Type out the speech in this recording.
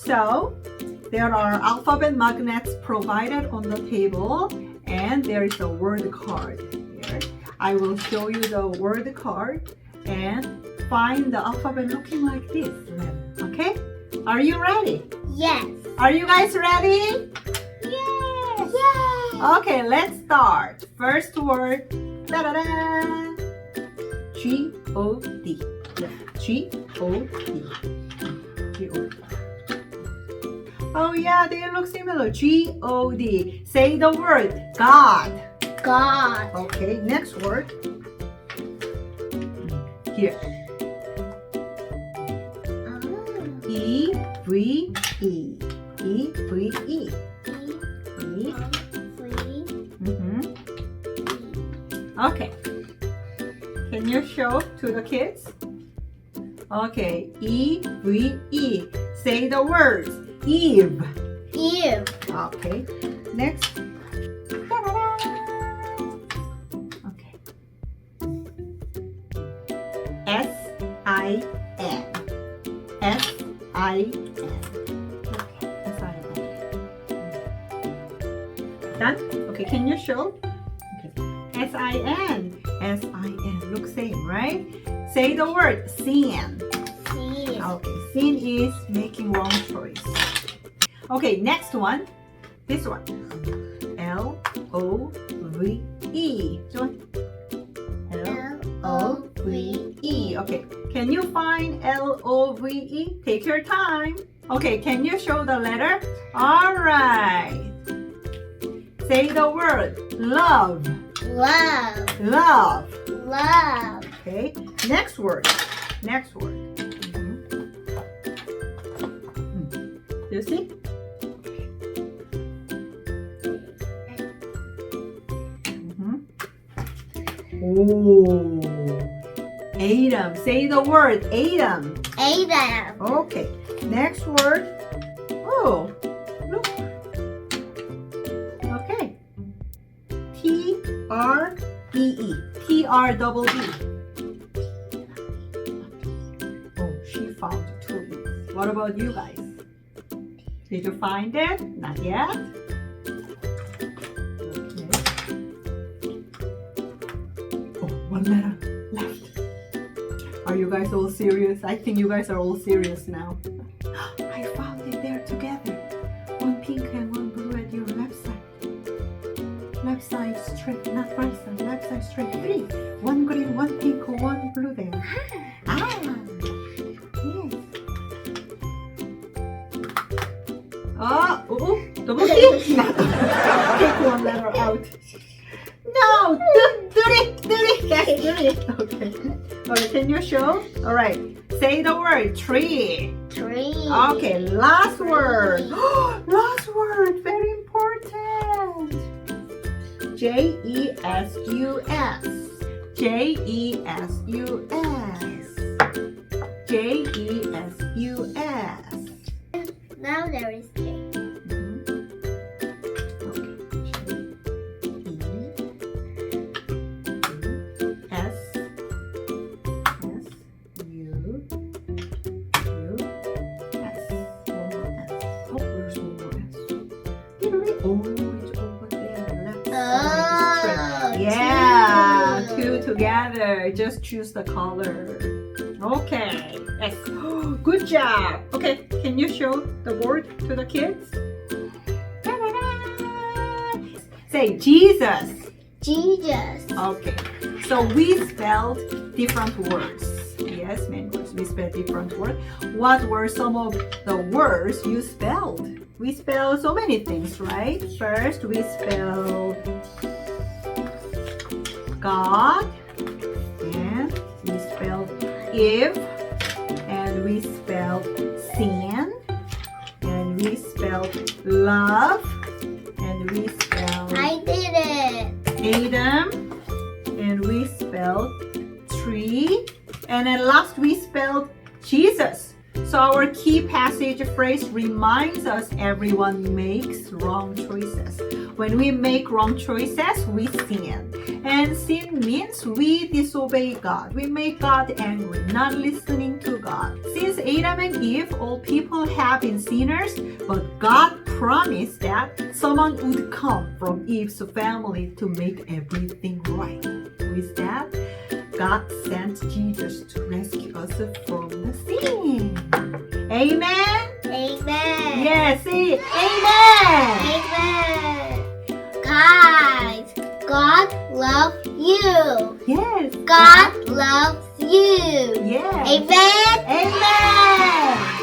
So there are alphabet magnets provided on the table, and there is a word card here. I will show you the word card and find the alphabet looking like this. Okay? Are you ready? Yes. Are you guys ready? Yes. Yes. Okay, let's start. First word. Da-da-da. G-O-D. Yeah. G-O-D. G-O-D. Oh yeah, they look similar. G-O-D. Say the word God. God. Okay, next word. Here. E-V-E. E-V-E. E. Okay. Can you show to the kids? Okay. E-V-E. Say the words. Eve. Eve. Okay. Next. Okay. S-I-N. S-I-N. Okay. S-I-N. Done? Okay. Can you show? Okay. S-I-N. S-I-N. Look same, right? Say the word. Sin. Sin. Okay. Sin is making wrong choice. Okay, next one. This one. L-O-V-E. Joan. L-O-V-E. Okay. Can you find L-O-V-E? Take your time. Okay, can you show the letter? Alright. Say the word. Love. Love. Love. Love. Okay. Next word. Next word. You see? Oh, Adam. Say the word. Adam. Adam. Okay. Next word. Oh, look. Okay. T-R-E-E. T-R-E-E. Oh, she found two E's. What about you guys? Did you find it? Not yet? One letter left. Are you guys all serious? I think you guys are all serious now. I found it there together. One pink and one blue at your left side. Left side straight, not right side. Left side straight. 3. One green, one pink, one blue there. Ah, yes. Oh, double tick. Take one letter out. No, do it. That's it. Okay. Okay, can you show? All right. Say the word tree. Tree. Okay, last word. Last word, very important. J-E-S-U-S. J-E-S-U-S. J-E-S-U-S. Now there is J. Yeah, two together. Just choose the color. Okay. Yes. Good job. Okay, can you show the board to the kids? Say Jesus. Jesus. Okay. So we spelled different words. Yes, many words. We spelled different words. What were some of the words you spelled? We spelled so many things, right? First, we spelled God, and we spelled Eve, and we spelled sin, and we spelled love, and we spelled I did it. Adam, and we spelled tree, and at last we spelled Jesus. So our key passage phrase reminds us everyone makes wrong choices. When we make wrong choices, we sin. And sin means we disobey God. We make God angry, not listening to God. Since Adam and Eve, all people have been sinners, but God promised that someone would come from Eve's family to make everything right. With that, God sent Jesus to rescue us from the sin. Amen? Amen. Yes, say amen. Amen. Guys, God loves you. Yes. God loves you. Yes. Amen. Amen.